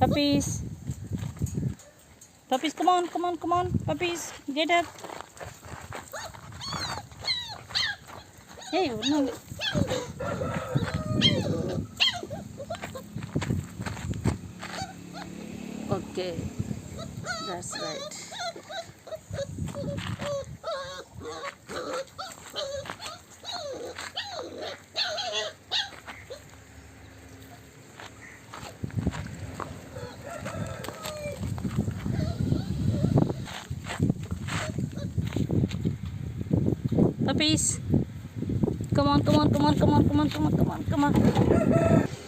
Puppies. Puppies, come on, come on, come on. Puppies, get up. Hey, no. Okay, that's right. Puppies, come on, come on, come on, come on, come on, come on, come on, come on.